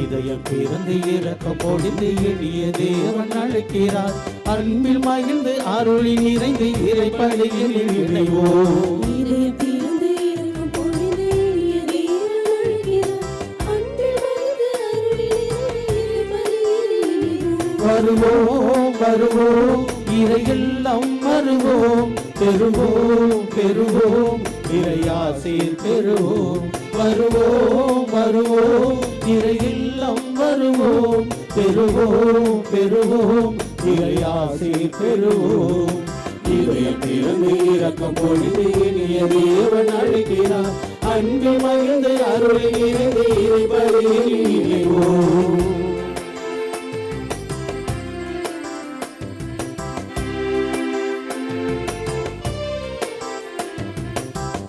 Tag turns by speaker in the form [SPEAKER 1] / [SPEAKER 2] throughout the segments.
[SPEAKER 1] இதயம் பிறந்து இறக்கம் பொழிந்து எளிய தேவன் அழைக்கிறார். அன்பில் மகிழ்ந்து அருளி நிறைந்து இறைப்பலியில் இணைவோம். வருவோம் வருவோம் இறையெல்லாம் வருவோம், பெறுவோம் பெறுவோம் இறையாசீர் பெறுவோம். வருவோம் வருவோம் இறையெல்லாம் வருவோம், பெறுவோம் பெறுவோம் இறையாசீர் பெறுவோம். இதயம் திறந்து இரக்கம் பொழிந்து இனிய தேவன் அழைக்கிறார். அன்பில் மகிழ்ந்து அருளை நிறைந்து இறைபலியில் இணைவோம்.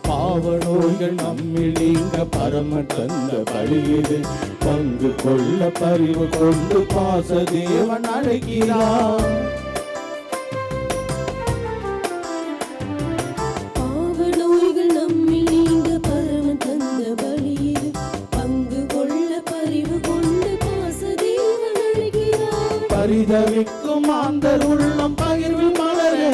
[SPEAKER 1] பாவநோய்கள் நம்மில் நீங்க பரம தந்த பலியிது. பங்கு கொள்ள பரிவு கொண்டு பாச தேவன் அழைக்கிறார்.
[SPEAKER 2] பாவநோய்கள் நம்மில் நீங்க பரம தந்த பலியிது. பங்கு கொள்ள பரிவு கொண்டு பாச தேவன் அழைக்கிறார்.
[SPEAKER 1] பரிதவிக்கும் ஆந்தர் உள்ளம் பகிர்வில் மலரே,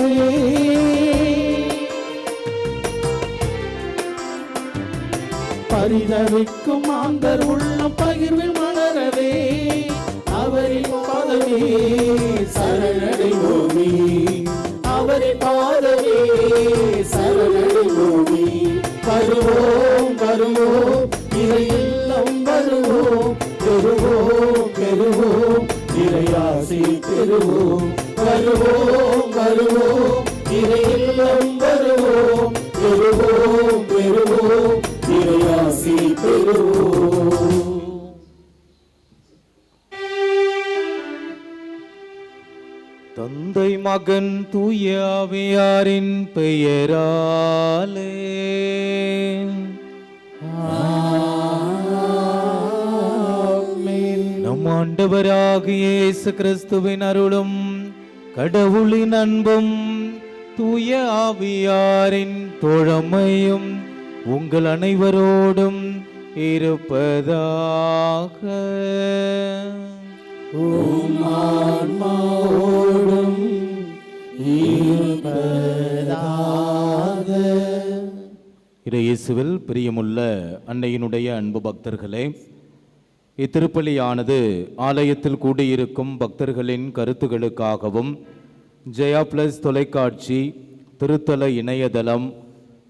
[SPEAKER 1] பரிதவிக்கும் ஆந்தர் உள்ளம் பகிர்வில் மலரவே. அவரின் பாதமே சரணடைவோமே, அவரின் பாதமே சரணடைவோமே. வருவோம் வருவோம் இறையெல்லாம் வருவோம், பெறுவோம் பெறுவோம் இறையாசி பெறுவோம். வருவோம் வருவோம் இறையெல்லாம் வருவோம், பெறுவோம் பெறுவோம் இறையாசி பெறுவோம்.
[SPEAKER 3] தந்தை மகன் தூய ஆவியாரின் பெயராலே
[SPEAKER 1] ஆமென்.
[SPEAKER 3] நம் ஆண்டவராகிய இயேசு கிறிஸ்துவின் அருளும் கடவுளின் அன்பும் தூய ஆவியாரின் தோழமையும் உங்கள் அனைவரோடும் இருப்பதாக.
[SPEAKER 1] உம் ஆன்மாவோடும் இருப்பதாக.
[SPEAKER 3] இயேசுவில் பிரியமுள்ள அன்னையினுடைய அன்பு பக்தர்களே, இத்திருப்பலியானது ஆலயத்தில் கூடியிருக்கும் பக்தர்களின் கருத்துகளுக்காகவும் ஜெயா பிளஸ் தொலைக்காட்சி, திருத்தல இணையதளம்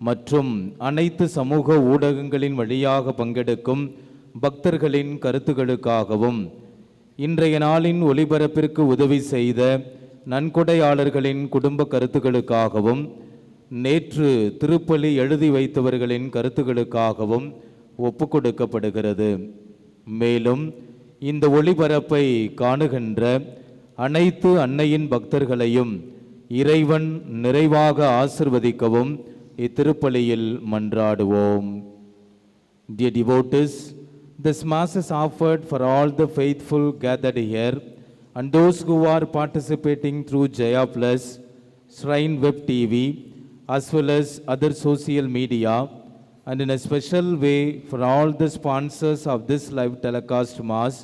[SPEAKER 3] மற்றும் அனைத்து சமூக ஊடகங்களின் வழியாக பங்கெடுக்கும் பக்தர்களின் கருத்துகளுக்காகவும் இன்றைய நாளின் ஒளிபரப்பிற்கு உதவி செய்த நன்கொடையாளர்களின் குடும்ப கருத்துகளுக்காகவும் நேற்று திருப்பலி எழுதி வைத்தவர்களின் கருத்துகளுக்காகவும் ஒப்புக்கொடுக்கப்படுகிறது. மேலும் இந்த ஒளிபரப்பை காணுகின்ற அனைத்து அன்னையின் பக்தர்களையும் இறைவன் நிறைவாக ஆசிர்வதிக்கவும் இத்திருப்பலியில் மன்றாடுவோம். Dear devotees, this mass is offered for all the faithful gathered here and those who are participating through Jaya Plus, Shrine Web TV, as well as other social media, and in a special way for all the sponsors of this live telecast mass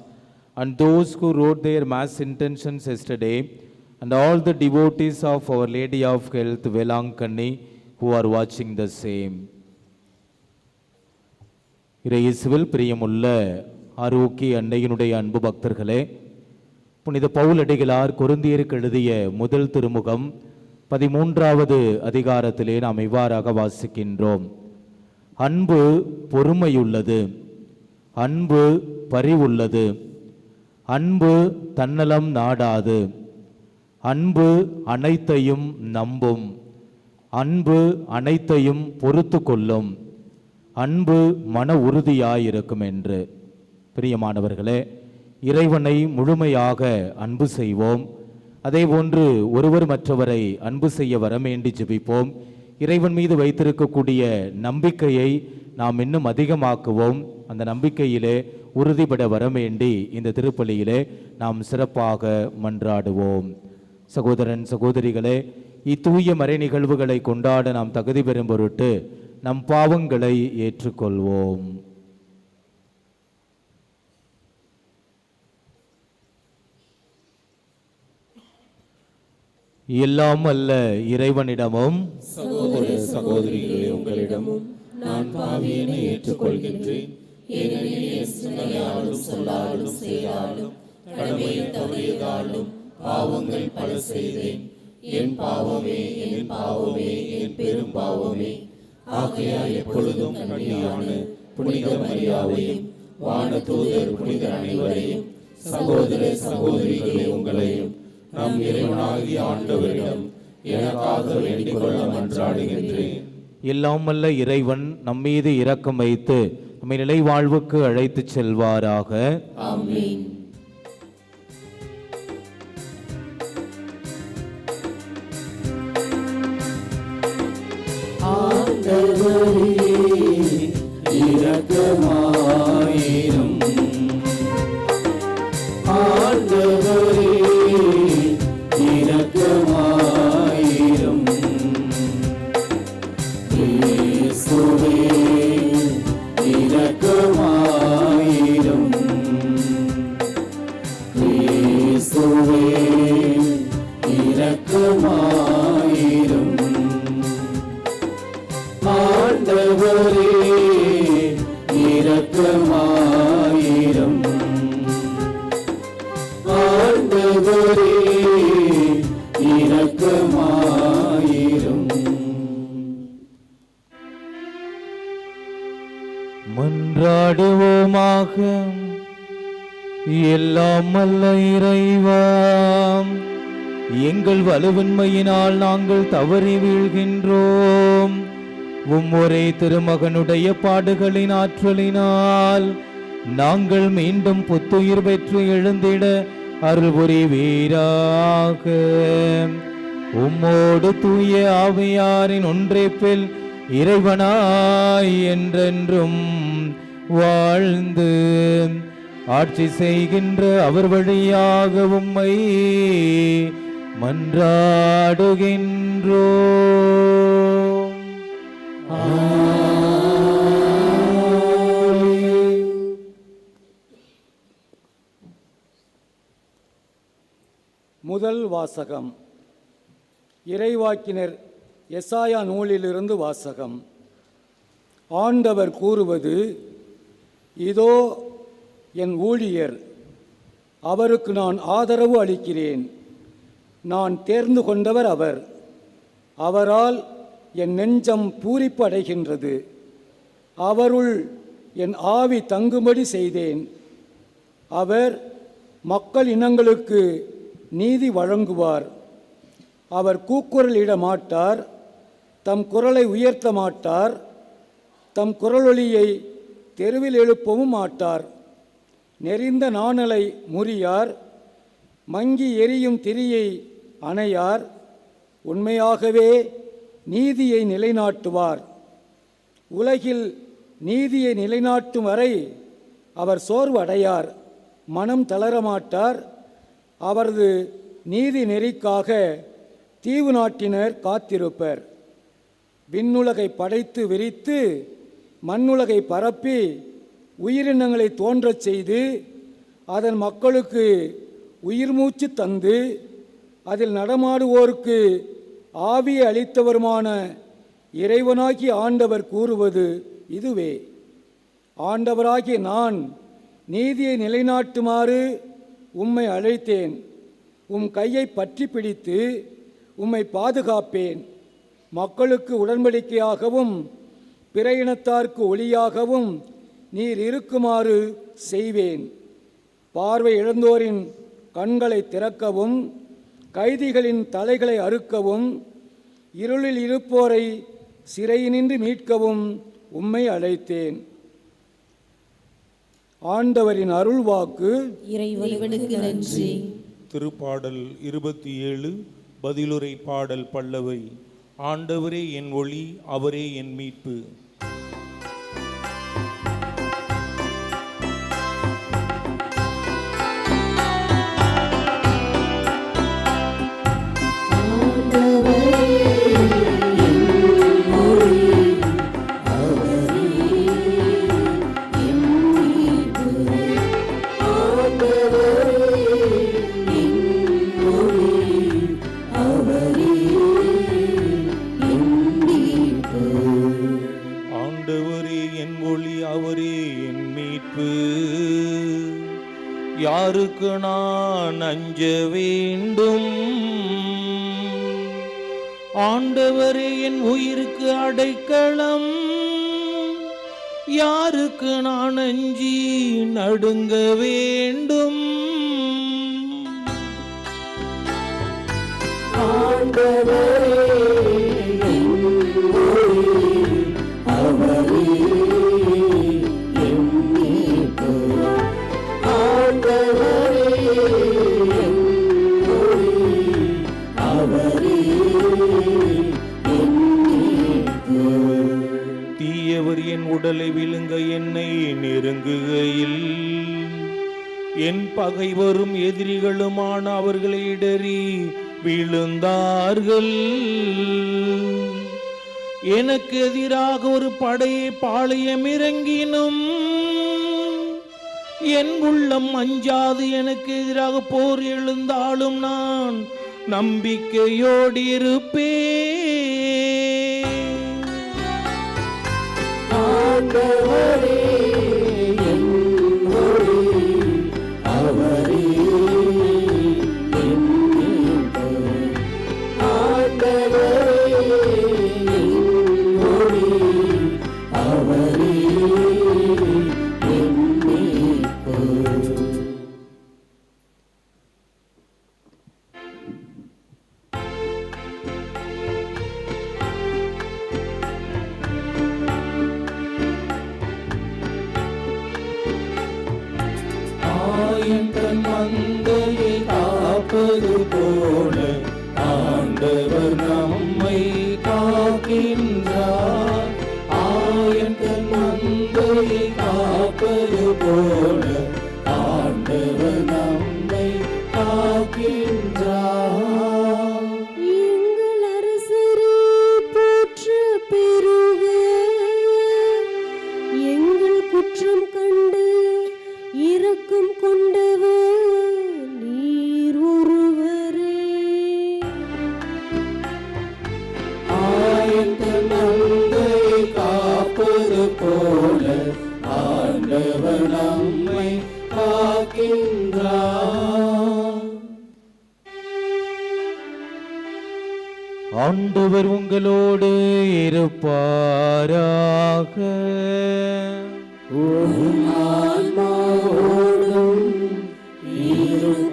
[SPEAKER 3] and those who wrote their mass intentions yesterday, and all the devotees of Our Lady of Health, Velankani, who are watching the same. இயேசுவில் பிரியமுள்ள ஆரோக்கிய அன்னையினுடைய அன்பு பக்தர்களே, புனித பவுலடிகளார் கொரிந்தியருக்கு எழுதிய முதல் திருமுகம் 13வது அதிகாரத்திலே நாம் இவ்வாறாக வாசிக்கின்றோம். அன்பு பொறுமையுள்ளது, அன்பு பரிவுள்ளது, அன்பு தன்னலம் நாடாது, அன்பு அனைத்தையும் நம்பும், அன்பு அனைத்தையும் பொறுத்து கொள்ளும், அன்பு மன உறுதியாயிருக்கும் என்று. பிரியமானவர்களே, இறைவனை முழுமையாக அன்பு செய்வோம். அதேபோன்று ஒருவர் மற்றவரை அன்பு செய்ய வரவேண்டி ஜெபிப்போம். இறைவன் மீது வைத்திருக்கக்கூடிய நம்பிக்கையை நாம் இன்னும் அதிகமாக்குவோம். அந்த நம்பிக்கையிலே உறுதிபட வரவேண்டி இந்த திருப்பலியிலே நாம் சிறப்பாக மன்றாடுவோம். சகோதரன் சகோதரிகளே, இத்தூய மறை நிகழ்வுகளை கொண்டாட நாம் தகுதி பெறும் பொருட்டு நம் பாவங்களை ஏற்றுக்கொள்வோம். எல்லாம் அல்ல இறைவனிடமும்
[SPEAKER 1] சகோதர சகோதரிகளே, உங்களிடமும் நான் பாவியனை ஏற்றுக்கொள்கின்றேன். ஏனெனில் என் சிந்தனையாலும் சொல்லாலும் செயலாலும் கடமையை தவறியதாலும் பாவங்கள் பல செய்தேன். என் பாவமே, என் பாவமே, என் பெரும் பாவமே. ஆகையால் எப்பொழுதும் கண்ணியான புனித மரியாவையும் வானதூதர் புனிதர் அனைவரையும் சகோதர சகோதரிகளே, உங்களையும் நம் இறைவனாகிய ஆண்டவரிடம் எனக்காக வேண்டிக் கொள்ள மன்றாடுகின்றேன்.
[SPEAKER 3] எல்லாம் அல்ல இறைவன் நம்மீது இரக்கம் வைத்து நம்மை நிலை வாழ்வுக்கு அழைத்து செல்வாராக.
[SPEAKER 1] ஆமென். ஆண்டவரே இரக்கமாயிரும். ஆண்டவரே இரக்கமாயிரும். இயேசுவே இரக்கமாயிரும். இயேசுவே இரக்கமாயிரும். ஆண்டவரே இரக்கமாயிரும். ஆண்டவரே இரக்கமாயிரும்.
[SPEAKER 3] மன்றாடுவோமாக. எல்லாம் அல்ல இறைவா, எங்கள் வலுவின்மையினால் நாங்கள் தவறி வீழ்கின்றோம். ஒரே திருமகனுடைய பாடுகளின் ஆற்றலினால் நாங்கள் மீண்டும் புத்துயிர் பெற்று எழுந்திட அருள் புரிவீராக. உம்மோடு தூய ஆவியாரின் ஒன்றைப்பில் இறைவனாய் என்றென்றும் வாழ்ந்து ஆட்சி செய்கின்ற அவர் வழியாக உம்மை மன்றாடுகின்றோம்.
[SPEAKER 4] முதல் வாசகம். இறைவாக்கினர் எசாயா நூலிலிருந்து வாசகம். ஆண்டவர் கூறுவது, இதோ என் ஊழியர், அவருக்கு நான் ஆதரவு அளிக்கிறேன். நான் தேர்ந்து கொண்டவர் அவர். அவரால் என் நெஞ்சம் பூரிப்பு அடைகின்றது. அவருள் என் ஆவி தங்கும்படி செய்தேன். அவர் மக்கள் இனங்களுக்கு நீதி வழங்குவார். அவர் கூக்குரலிட மாட்டார், தம் குரலை உயர்த்த மாட்டார், தம் குரலொலியை தெருவில் எழுப்பவும் மாட்டார். நெறிந்த நாணலை முறியார், மங்கி எரியும் திரியை அணையார். உண்மையாகவே நீதியை நிலைநாட்டுவார். உலகில் நீதியை நிலைநாட்டும் வரை அவர் சோர்வு அடையார், மனம் தளரமாட்டார். அவரது நீதி நெறிக்காக தீவு நாட்டினர் காத்திருப்பர். விண்ணுலகை படைத்து விரித்து மண்ணுலகை பரப்பி உயிரினங்களை தோன்றச் செய்து அதன் மக்களுக்கு உயிர் மூச்சு தந்து அதில் நடமாடுவோருக்கு ஆவியை அளித்தவருமான இறைவனாகிய ஆண்டவர் கூறுவது இதுவே. ஆண்டவராகிய நான் நீதியை நிலைநாட்டுமாறு உம்மை அழைத்தேன். உம் கையை பற்றி பிடித்து உம்மை பாதுகாப்பேன். மக்களுக்கு உடன்படிக்கையாகவும் பிற இனத்தார்க்கு ஒளியாகவும் நீர் இருக்குமாறு செய்வேன். பார்வை இழந்தோரின் கண்களை திறக்கவும், கைதிகளின் தலைகளை அறுக்கவும், இருளில் இருப்போரை சிறையினின்று மீட்கவும் உம்மை அழைத்தேன். ஆண்டவரின் அருள்வாக்கு.
[SPEAKER 2] இறைவனுக்கு நன்றி.
[SPEAKER 5] திருப்பாடல் 27 பதிலுரை பாடல் பல்லவை. ஆண்டவரே என் ஒளி, அவரே என் மீட்பு.
[SPEAKER 2] அவர்
[SPEAKER 5] யாருக்கு நான் அஞ்ச வேண்டும்? ஆண்டவரே என் உயிருக்கு அடைக்கலம், யாருக்கு நான் அஞ்சி நடுங்க வேண்டும்? தீயவர் என் உடலை விழுங்க என்னை நெருங்குகையில், என் பகைவரும் எதிரிகளுமான அவர்களை இடறி விழுந்தார்கள். எனக்கு எதிராக ஒரு படையை பாளையம் இறங்கினும் என் உள்ளம் அஞ்சாது. எனக்கு எதிராக போர் எழுந்தாலும் நான் நம்பிக்கையோடு இருப்பேன்.
[SPEAKER 1] ஆண்டவரே என் ஒளி, அவரே என் மீட்பர். ஆண்டவரே என் ஒளி, அவரே என் மீட்பர். ஆயன் தன் மந்தையை காப்பது போல ஆண்டவர் நம்மை காக்கின்றார். ஆயன் தன் மந்தையை காப்பது போல ஆண்டவர் நம்மை காக்கின்றார்.
[SPEAKER 2] எங்கள் அரசரே போற்ற பெருக, எங்கள் குற்றம் கண்டு இரக்கம் கொண்டவர் நீர் ஒருவரே.
[SPEAKER 1] ஆயன் தன் மந்தையை காப்பது போல ஆண்டவர் நம்மை காக்கின்றார்.
[SPEAKER 3] ஆண்டவர் உங்களோடு இருப்பாராக.
[SPEAKER 1] உம் ஆன்மாவோடும் இருப்பாராக.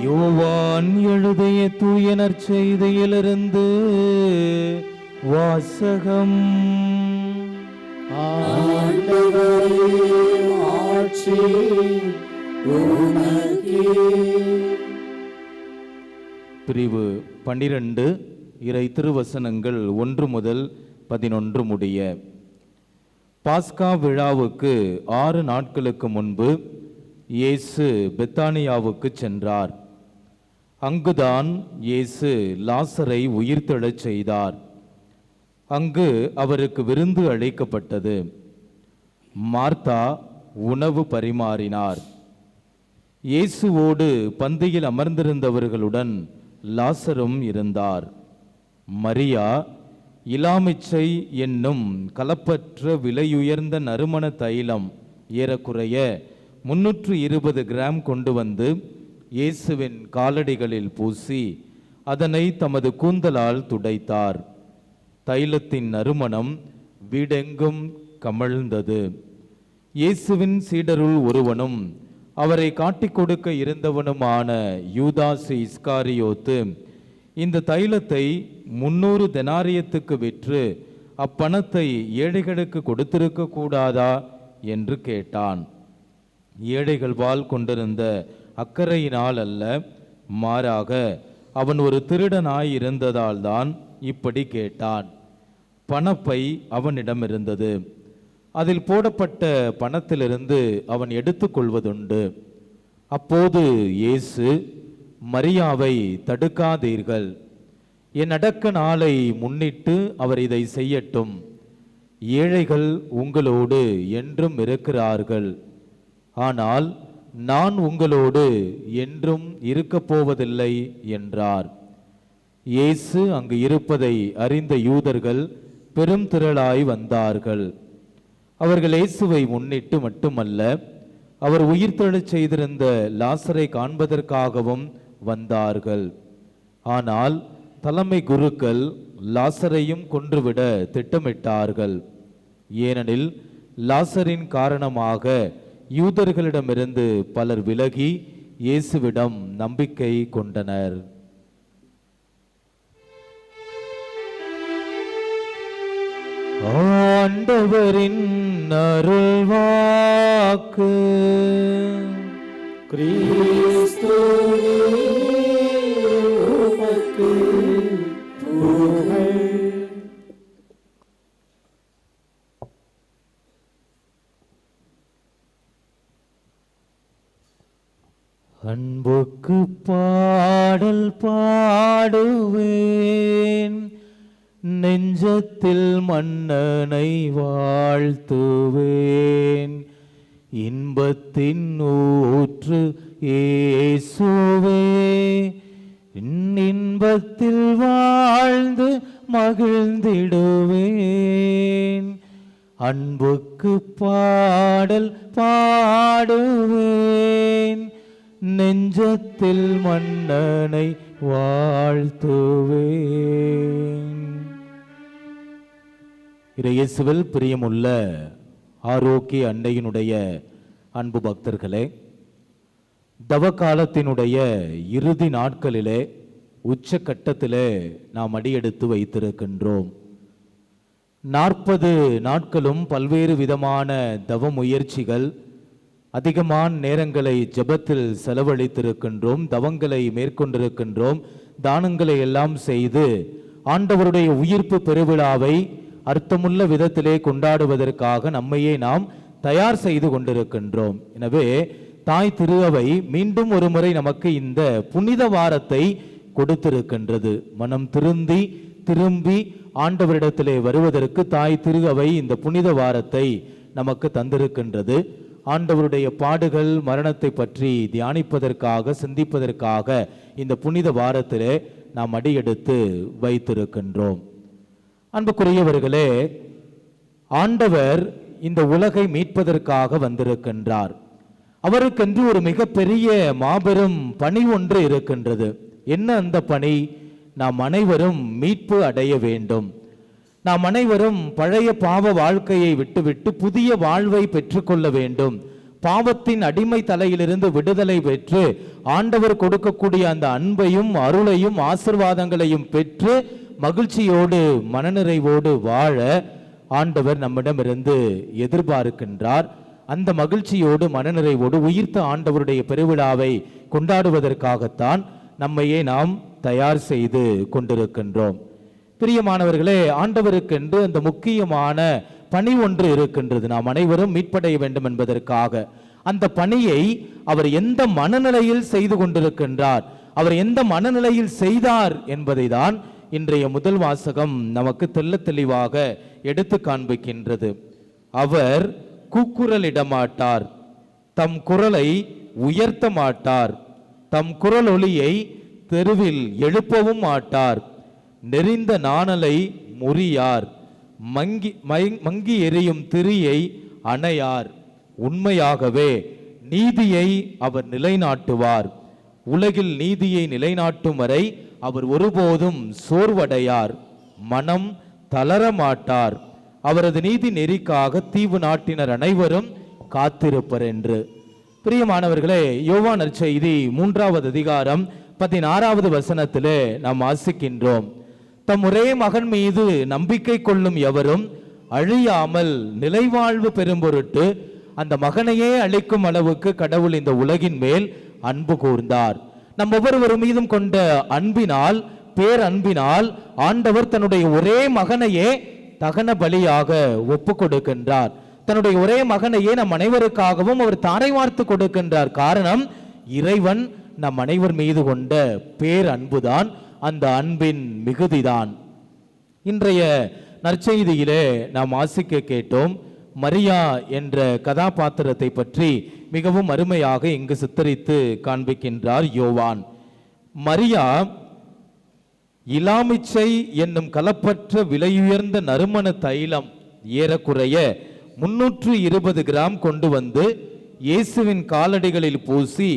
[SPEAKER 3] யோவான் எழுதிய தூய நற்செய்தியிலிருந்து வாசகம்.
[SPEAKER 1] ஆண்டவரே ஆட்சி உமக்கே.
[SPEAKER 3] பிரிவு 12 இறை திருவசனங்கள் 1 முதல் 11 முடிய. பாஸ்கா விழாவுக்கு 6 நாட்களுக்கு முன்பு இயேசு பெத்தானியாவுக்கு சென்றார். அங்குதான் இயேசு லாசரை உயிர்த்தெழச் செய்தார். அங்கு அவருக்கு விருந்து அளிக்கப்பட்டது. மார்த்தா உணவு பரிமாறினார். இயேசுவோடு பந்தியில் அமர்ந்திருந்தவர்களுடன் லாசரும் இருந்தார். மரியா இலாமிச்சை என்னும் கலப்பற்ற விலையுயர்ந்த நறுமண தைலம் ஏறக்குறைய 320 கிராம் கொண்டு வந்து இயேசுவின் காலடிகளில் பூசி அதனை தமது கூந்தலால் துடைத்தார். தைலத்தின் நறுமணம் வீடெங்கும் கமழ்ந்தது. இயேசுவின் சீடருள் ஒருவனும் அவரை காட்டிக் கொடுக்க இருந்தவனுமான யூதாசு இஸ்காரியோத்து இந்த தைலத்தை 300 தெனாரியத்துக்கு விற்று அப்பணத்தை ஏழைகளுக்கு கொடுத்திருக்க கூடாதா என்று கேட்டான். ஏழைகள் பால் கொண்டிருந்த அக்கறையினால் அல்ல, மாறாக அவன் ஒரு திருடனாய் இருந்ததால் தான் இப்படி கேட்டான். பணப்பை அவனிடம் இருந்தது. அதில் போடப்பட்ட பணத்திலிருந்து அவன் எடுத்துக்கொள்வதுண்டு. அப்போது இயேசு, மரியாவை தடுக்காதீர்கள், என் அடக்க நாளை முன்னிட்டு அவர் இதை செய்யட்டும். ஏழைகள் உங்களோடு என்றும் இருக்கிறார்கள், ஆனால் நான் உங்களோடு என்றும் இருக்கப் போவதில்லை என்றார். இயேசு அங்கு இருப்பதை அறிந்த யூதர்கள் பெரும் திரளாய் வந்தார்கள். அவர்கள் இயேசுவை முன்னிட்டு மட்டுமல்ல, அவர் உயிர்த்தெழச் செய்திருந்த லாசரை காண்பதற்காகவும் வந்தார்கள். ஆனால் தலைமை குருக்கள் லாசரையும் கொன்றுவிட திட்டமிட்டார்கள். ஏனெனில் லாசரின் காரணமாக யூதர்களிடமிருந்து பலர் விலகி இயேசுவிடம் நம்பிக்கை கொண்டனர். ஆண்டவரின் அருள்வாக்கு.
[SPEAKER 1] கிறிஸ்துவே உமக்கு புகழ்.
[SPEAKER 3] அன்புக்கு பாடல் பாடுவேன், நெஞ்சத்தில் மன்னனை வாழ்த்துவேன். இன்பத்தின் ஊற்று இயேசுவே, இன்பத்தில் வாழ்ந்து மகிழ்ந்திடுவேன். அன்புக்கு பாடல் பாடுவேன், நெஞ்சத்தில் மன்னனை வாழ்த்துவேன். இயேசுவில் பிரியமுள்ள ஆரோக்கிய அன்னையினுடைய அன்பு பக்தர்களே, தவக்காலத்தினுடைய இறுதி நாட்களிலே உச்சக்கட்டத்திலே நாம் அடியெடுத்து வைத்திருக்கின்றோம். 40 நாட்களும் பல்வேறு விதமான தவ முயற்சிகள், அதிகமான நேரங்களை ஜெபத்தில் செலவழித்திருக்கின்றோம், தவங்களை மேற்கொண்டிருக்கின்றோம், தானங்களை எல்லாம் செய்து ஆண்டவருடைய உயிர்ப்பு பெருவிழாவை அர்த்தமுள்ள விதத்திலே கொண்டாடுவதற்காக நம்மையே நாம் தயார் செய்து கொண்டிருக்கின்றோம். எனவே தாய் திரு அவை மீண்டும் ஒரு முறை நமக்கு இந்த புனித வாரத்தை கொடுத்திருக்கின்றது. மனம் திரும்பி ஆண்டவரிடத்திலே வருவதற்கு தாய் திரு அவை இந்த புனித வாரத்தை நமக்கு தந்திருக்கின்றது. ஆண்டவருடைய பாடுகள் மரணத்தை பற்றி தியானிப்பதற்காக, சிந்திப்பதற்காக இந்த புனித வாரத்திலே நாம் அடியெடுத்து வைத்திருக்கின்றோம். அன்புக்குரியவர்களே, ஆண்டவர் இந்த உலகை மீட்பதற்காக வந்திருக்கின்றார். அவருக்கென்று ஒரு மிகப்பெரிய மாபெரும் பணி ஒன்று இருக்கின்றது. என்ன அந்த பணி? நாம் அனைவரும் மீட்பு அடைய வேண்டும். நாம் அனைவரும் பழைய பாவ வாழ்க்கையை விட்டுவிட்டு புதிய வாழ்வை பெற்றுக்கொள்ள வேண்டும். பாவத்தின் அடிமை தலையிலிருந்து விடுதலை பெற்று ஆண்டவர் கொடுக்கக்கூடிய அந்த அன்பையும் அருளையும் ஆசீர்வாதங்களையும் பெற்று மகிழ்ச்சியோடு மனநிறைவோடு வாழ ஆண்டவர் நம்மிடமிருந்து எதிர்பார்க்கின்றார். அந்த மகிழ்ச்சியோடு மனநிறைவோடு உயிர்த்த ஆண்டவருடைய பெருவிழாவை கொண்டாடுவதற்காகத்தான் நம்மையே நாம் தயார் செய்து கொண்டிருக்கின்றோம். பிரியமானவர்களே, ஆண்டவருக்கென்று அந்த முக்கியமான பணி ஒன்று இருக்கின்றது. நாம் அனைவரும் மீட்படைய வேண்டும் என்பதற்காக. அந்த பணியை அவர் எந்த மனநிலையில் செய்து கொண்டிருக்கின்றார், அவர் எந்த மனநிலையில் செய்தார் என்பதை தான் இன்றைய முதல் வாசகம் நமக்கு தெள்ள தெளிவாக எடுத்து காண்பிக்கின்றது. அவர் கூக்குரலிடமாட்டார், தம் குரலை உயர்த்த மாட்டார், தம் குரல் ஒலியை தெருவில் எழுப்பவும் மாட்டார், நெறிந்த நாணலை முறியார், மங்கி எரியும் திரியை அணையார். உண்மையாகவே நீதியை அவர் நிலைநாட்டுவார். உலகில் நீதியை நிலைநாட்டும் வரை அவர் ஒருபோதும் சோர்வடையார், மனம் தளரமாட்டார். அவரது நீதி நெறிக்காக தீவு நாட்டினர் அனைவரும் காத்திருப்பர் என்று. பிரியமானவர்களே, யோவான் நற்செய்தி 3வது அதிகாரம் 16வது வசனத்திலே நாம் வாசிக்கின்றோம். தம் ஒரே மகன் மீது நம்பிக்கை கொள்ளும் எவரும் அழியாமல் நிலைவாழ்வு பெறும் பொருட்டு அந்த மகனையே அளிக்கும் அளவுக்கு கடவுள் இந்த உலகின் மேல் அன்பு கூர்ந்தார். நம் ஒவ்வொருவர் மீதும் கொண்ட அன்பினால், பேரன்பினால் ஆண்டவர் தன்னுடைய ஒரே மகனையே தகன பலியாக ஒப்பு கொடுக்கின்றார். தன்னுடைய ஒரே மகனையே நம் அனைவருக்காகவும் அவர் தாரை வார்த்து கொடுக்கின்றார். காரணம், இறைவன் நம் அனைவர் மீது கொண்ட பேரன்புதான், அந்த அன்பின் மிகுதிதான். இன்றைய நற்செய்தியிலே நாம் வாசிக்க கேட்டோம். மரியா என்ற கதாபாத்திரத்தை பற்றி மிகவும் அருமையாக இங்கு சித்தரித்து காண்பிக்கின்றார் யோவான். மரியா இலாமிச்சை என்னும் கலப்பற்ற விலையுயர்ந்த நறுமண தைலம் ஏறக்குறைய 320 கிராம் கொண்டு வந்து இயேசுவின் காலடிகளில் பூசி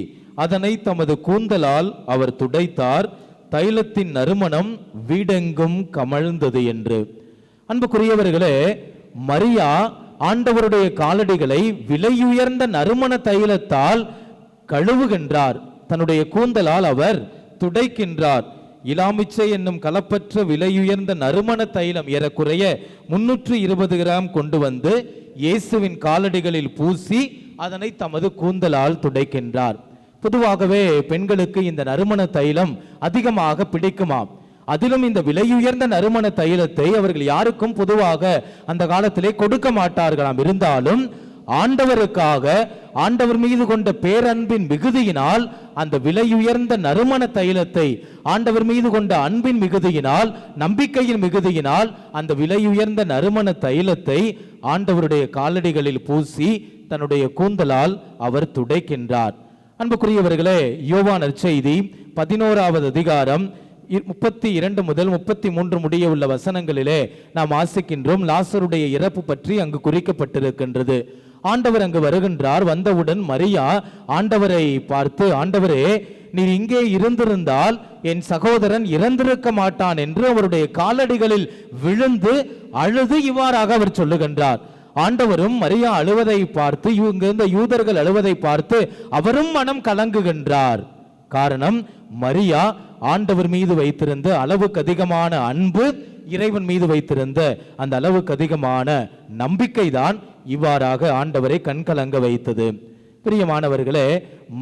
[SPEAKER 3] அதனை தமது கூந்தலால் அவர் துடைத்தார். தைலத்தின் நறுமணம் வீடெங்கும் கமழ்ந்தது என்று. அன்புக்குரியவர்களே, மரியா ஆண்டவருடைய காலடிகளை விலையுயர்ந்த நறுமண தைலத்தால் கழுவுகின்றார். தன்னுடைய கூந்தலால் அவர் துடைக்கின்றார். இலாமிச்சை என்னும் கலப்பற்ற விலையுயர்ந்த நறுமண தைலம் ஏறக்குறைய 320 கிராம் கொண்டு வந்து இயேசுவின் காலடிகளில் பூசி அதனை தமது கூந்தலால் துடைக்கின்றார். பொதுவாகவே பெண்களுக்கு இந்த நறுமண தைலம் அதிகமாக பிடிக்குமாம். அதிலும் இந்த விலையுயர்ந்த நறுமண தைலத்தை அவர்கள் யாருக்கும் பொதுவாக அந்த காலத்திலே கொடுக்க மாட்டார்களாம். இருந்தாலும் ஆண்டவருக்காக ஆண்டவர் மீது கொண்ட பேரன்பின் மிகுதியினால் அந்த விலையுயர்ந்த நறுமண தைலத்தை, ஆண்டவர் மீது கொண்ட அன்பின் மிகுதியினால், நம்பிக்கையின் மிகுதியினால் அந்த விலையுயர்ந்த நறுமண தைலத்தை ஆண்டவருடைய காலடிகளில் பூசி தன்னுடைய கூந்தலால் அவர் துடைக்கின்றார். அன்புக்குரியவர்களே, யோவான் நற்செய்தி 11வது அதிகாரம் 32 முதல் 33 முடிய உள்ள வசனங்களிலே நாம் வாசிக்கின்றோம். லாசருடைய இறப்பு பற்றி அங்கு குறிக்கப்பட்டிருக்கின்றது. ஆண்டவர் அங்கு வருகின்றார். வந்தவுடன் மரியா ஆண்டவரை பார்த்து, ஆண்டவரே, நீர் இங்கே இருந்திருந்தால் என் சகோதரன் இறந்திருக்க மாட்டான் என்று அவருடைய காலடிகளில் விழுந்து அழுது இவ்வாறாக அவர் சொல்லுகின்றார். ஆண்டவரும் மரியா அழுவதை பார்த்து, இங்கிருந்த யூதர்கள் அழுவதை பார்த்து அவரும் மனம் கலங்குகின்றார். காரணம், மரியா ஆண்டவர் மீது வைத்திருந்த அளவுக்கு அதிகமான அன்பு, இறைவன் மீது வைத்திருந்த அந்த அளவுக்கு அதிகமான நம்பிக்கை தான் இவ்வாறாக ஆண்டவரை கண்கலங்க வைத்தது. பிரியமானவர்களே,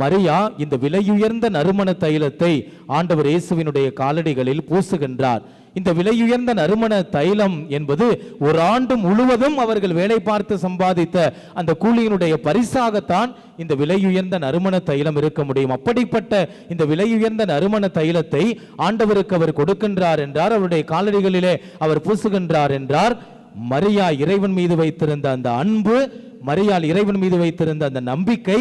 [SPEAKER 3] மரியா இந்த விலையுயர்ந்த நறுமண தைலத்தை ஆண்டவர் இயேசுவினுடைய காலடிகளில் பூசுகின்றார். இந்த விலையுயர்ந்த நறுமண தைலம் என்பது ஒரு ஆண்டு முழுவதும் அவர்கள் வேலை பார்த்து சம்பாதித்த அந்த கூலியினுடைய பரிசாகத்தான் இந்த விலையுயர்ந்த நறுமண தைலம் இருக்க முடியும். அப்படிப்பட்ட இந்த விலையுயர்ந்த நறுமண தைலத்தை ஆண்டவருக்கு அவர் கொடுக்கின்றார் என்றார், அவருடைய காலடிகளிலே அவர் பூசுகின்றார் என்றார். மரியா இறைவன் மீது வைத்திருந்த அந்த அன்பு, மரியாள் இறைவன் மீது வைத்திருந்த அந்த நம்பிக்கை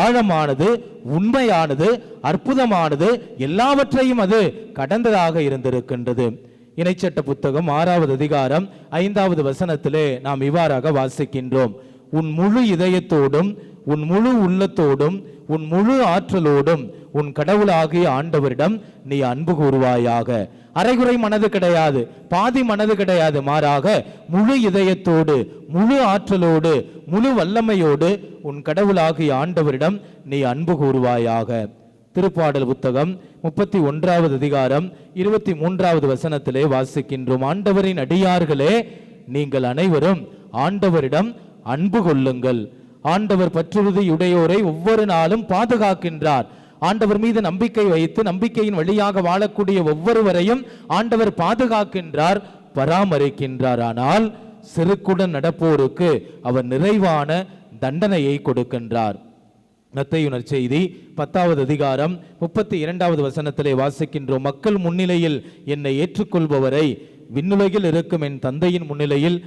[SPEAKER 3] ஆழமானது, உண்மையானது, அற்புதமானது, எல்லாவற்றையும் அது கடந்ததாக இருந்திருக்கின்றது. இணைச்சட்ட புத்தகம் 6வது அதிகாரம் 5வது வசனத்திலே நாம் இவ்வாறாக வாசிக்கின்றோம். உன் முழு இதயத்தோடும், உன் முழு உள்ளத்தோடும், உன் முழு ஆற்றலோடும் உன் கடவுளாகிய ஆண்டவரிடம் நீ அன்பு கூறுவாயாக. அரைகுறை மனது கிடையாது, பாதி மனது கிடையாது, மாறாக முழு இதயத்தோடு, முழு ஆற்றலோடு, முழு வல்லமையோடு உன் கடவுளாகிய ஆண்டவரிடம் நீ அன்பு கூறுவாயாக. திருப்பாடல் புத்தகம் 31வது அதிகாரம் 23வது வசனத்திலே வாசிக்கின்றோம். ஆண்டவரின் அடியார்களே, நீங்கள் அனைவரும் ஆண்டவரிடம் அன்பு கொள்ளுங்கள். ஆண்டவர் பற்றுறுதியுடையோரை ஒவ்வொரு நாளும் பாதுகாக்கின்றார். ஆண்டவர் மீது நம்பிக்கை வைத்து நம்பிக்கையின் வழியாக வாழக்கூடிய ஒவ்வொருவரையும் ஆண்டவர் பாதுகாக்கின்றார், பராமரிக்கின்றார். ஆனால் செருக்குடன் நடப்போருக்கு அவர் நிறைவான தண்டனையை கொடுக்கின்றார். மத்தேயு நற்செய்தி 10வது அதிகாரம் 32வது வசனத்திலே வாசிக்கின்றோம். மக்கள் முன்னிலையில் என்னை ஏற்றுக்கொள்பவரை விண்ணுலகில் இருக்கும் என் தந்தையின் முன்னிலையில்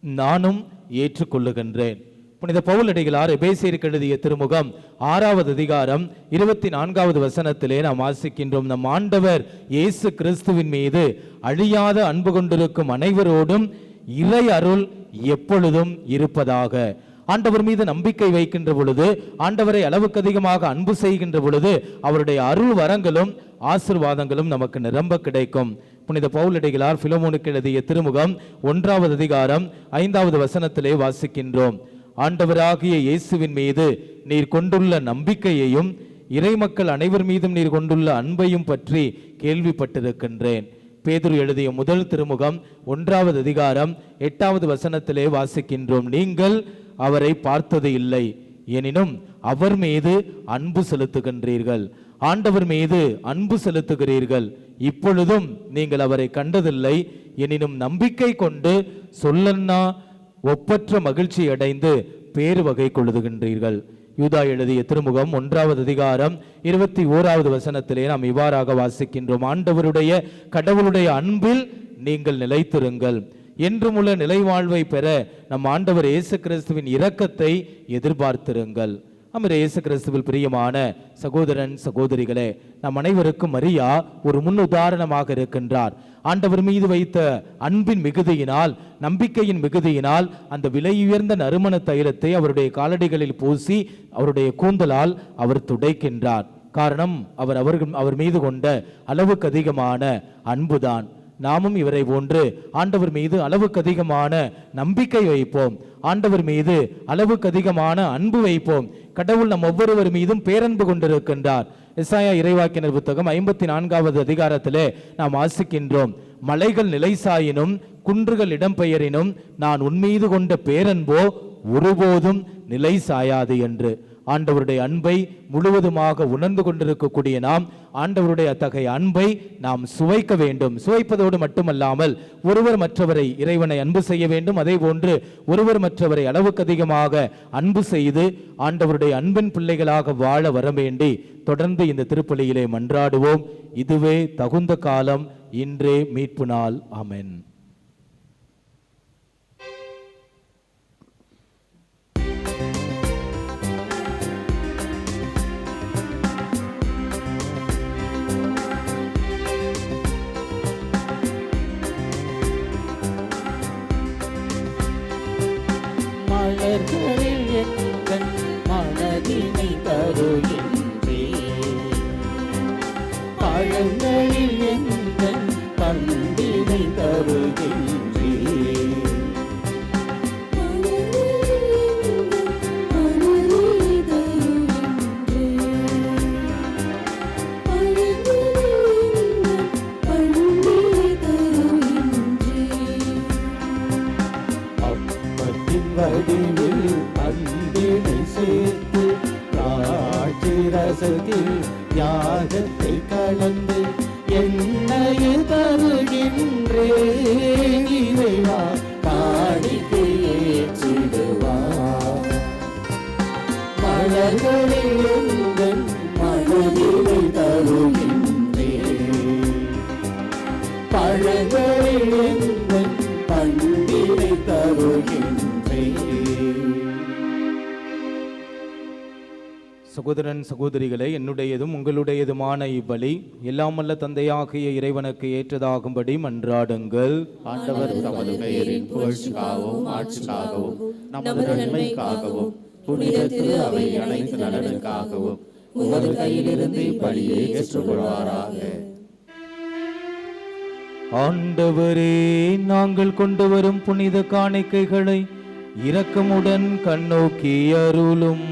[SPEAKER 3] நானும் ஏற்றுக்கொள்ளுகின்றேன். புனித பவுலடிகளார் எபேசியருக்கு எழுதிய திருமுகம் 6வது அதிகாரம் 24வது வசனத்திலே நாம் வாசிக்கின்றோம். நம் ஆண்டவர் இயேசு கிறிஸ்துவின் மீது அழியாத அன்பு கொண்டிருக்கும் அனைவரோடும் இறை அருள் எப்பொழுதும் இருப்பதாக. ஆண்டவர் மீது நம்பிக்கை வைக்கின்ற பொழுது, ஆண்டவரை அளவுக்கு அதிகமாக அன்பு செய்கின்ற பொழுது அவருடைய அருள் வரங்களும் ஆசீர்வாதங்களும் நமக்கு நிரம்ப கிடைக்கும். புனித பவுலடிகளார் பிலமோனுக்கு எழுதிய திருமுகம் 1வது அதிகாரம் 5வது வசனத்திலே வாசிக்கின்றோம். ஆண்டவராகிய இயேசுவின் மீது நீர் கொண்டுள்ள நம்பிக்கையையும் இறைமக்கள் அனைவர் மீதும் நீர் கொண்டுள்ள அன்பையும் பற்றி கேள்விப்பட்டிருக்கின்றேன். பேதுரு எழுதிய முதல் திருமுகம் 1வது அதிகாரம் 8வது வசனத்திலே வாசிக்கின்றோம். நீங்கள் அவரை பார்த்தது இல்லை, எனினும் அவர் மீது அன்பு செலுத்துகின்றீர்கள். ஆண்டவர் மீது அன்பு செலுத்துகிறீர்கள். இப்பொழுதும் நீங்கள் அவரை கண்டதில்லை, எனினும் நம்பிக்கை கொண்டு சொல்லன்னா ஒப்பற்ற மகிழ்ச்சி அடைந்து பேறு வகை கொள்ளுகின்றீர்கள். யூதா எழுதிய திருமுகம் 1வது அதிகாரம் 21வது வசனத்திலே நாம் இவ்வாறாக வாசிக்கின்றோம். ஆண்டவருடைய கடவுளுடைய அன்பில் நீங்கள் நிலைத்திருங்கள். என்றுமுள்ள நிலைவாழ்வை பெற நம் ஆண்டவர் இயேசு கிறிஸ்துவின் இரக்கத்தை எதிர்பார்த்திருங்கள். அமர் இயேசு கிறிஸ்துவில் பிரியமான சகோதரன் சகோதரிகளே, நம் அனைவருக்கும் மரியா ஒரு முன் உதாரணமாக இருக்கின்றார். ஆண்டவர் மீது வைத்த அன்பின் மிகுதியினால், நம்பிக்கையின் மிகுதியினால் அந்த விலையுயர்ந்த நறுமண தைலத்தை அவருடைய காலடிகளில் பூசி அவருடைய கூந்தலால் அவர் துடைக்கின்றார். காரணம் அவர் மீது கொண்ட அளவுக்கு அதிகமான அன்புதான். நாமும் இவரை போன்று ஆண்டவர் மீது அளவுக்கு அதிகமான நம்பிக்கை வைப்போம், ஆண்டவர் மீது அளவுக்கு அதிகமான அன்பு வைப்போம். கடவுள் நம் ஒவ்வொருவர் மீதும் பேரன்பு கொண்டிருக்கின்றார். எசாயா இறைவாக்கினர் புத்தகம் 54வது அதிகாரத்திலே நாம் வாசிக்கின்றோம், மலைகள் நிலைசாயினும் குன்றுகள் இடம்பெயரினும் நான் உன்மீது கொண்ட பேரன்போ ஒருபோதும் நிலை சாயாது என்று. ஆண்டவருடைய அன்பை முழுவதுமாக உணர்ந்து கொண்டிருக்கக்கூடிய நாம் ஆண்டவருடைய அத்தகைய அன்பை நாம் சுவைக்க வேண்டும். சுவைப்பதோடு மட்டுமல்லாமல் ஒருவர் மற்றவரை, இறைவனை அன்பு செய்ய வேண்டும். அதே போன்று ஒருவர் மற்றவரை அளவுக்கு அதிகமாக அன்பு செய்து ஆண்டவருடைய அன்பின் பிள்ளைகளாக வாழ வர வேண்டி தொடர்ந்து இந்த திருப்பலியிலே மன்றாடுவோம். இதுவே தகுந்த காலம், இன்றே மீட்பு நாள். ஆமென்.
[SPEAKER 1] மலர்களில் எங்கள் மனதினை தருகின்றே, பழங்களில் எங்கள் பண்பினை தருகின்றே. வடிவில் அன்பினை சேர்த்து ராட்சிரசத்தில் தியாகத்தை கலந்து என்னையே தருகின்றே, இறைவா காணிக்கை ஏற்றிடுவார். மலர்களில் எங்கள் மனதினை தருகின்றே, பழங்களில் எங்கள் பண்பினை தருகின்றே.
[SPEAKER 3] சகோதரன் சகோதரிகளை, என்னுடையதும் உங்களுடையதுமான இவ்வழி எல்லாமல்ல தந்தையாகிய இறைவனுக்கு ஏற்றதாகும்படி மன்றாடுங்கள்.
[SPEAKER 1] ஆண்டவர் தமது பெயரின் புகழ்ச்சிக்காகவும் ஆட்சிக்காகவும் நமது நன்மைக்காகவும் புனித திரு அவை அனைத்து நலனுக்காகவும் உமது கையிலிருந்து இப்பலியை ஏற்றுக்கொள்வாராக.
[SPEAKER 3] ஆண்டவரே, நாங்கள் கொண்டு வரும் புனித காணிக்கைகளை இரக்கமுடன் கண்ணோக்கி அருளும்.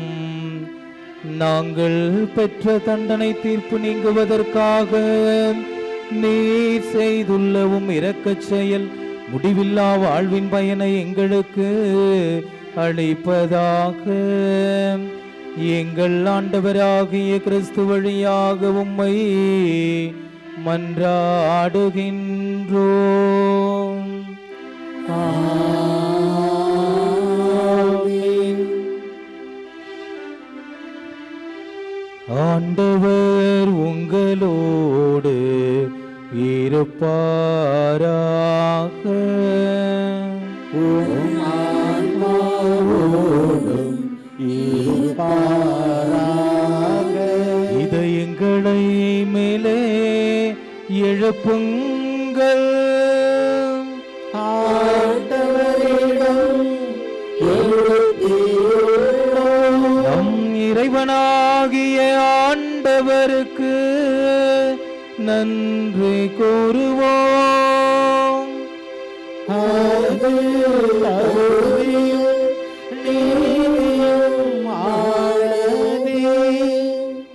[SPEAKER 3] நாங்கள் பெற்ற தண்டனை தீர்ப்பு நீங்குவதற்காக நீர் செய்துள்ளவும் இரக்கச் செயல் முடிவில்லா வாழ்வின் பயனை எங்களுக்கு அளிப்பதாக. எங்கள் ஆண்டவராகிய கிறிஸ்து வழியாக உம்மை மன்றாடுகின்றோம். ஆண்டவர் உங்களோடு இருப்பாராக.
[SPEAKER 1] உம் ஆன்மாவோடும் இருப்பாராக.
[SPEAKER 3] இதயங்களை மேலே எழுப்புங்கள்.
[SPEAKER 1] ஆண்டவரிடம் எழுப்பியுள்ளோம்.
[SPEAKER 3] நம் இறைவனாகிய ஆண்டவருக்கு நன்றி கூறுவோம்.
[SPEAKER 1] அது தகுதியும் நீதியும் ஆனதே.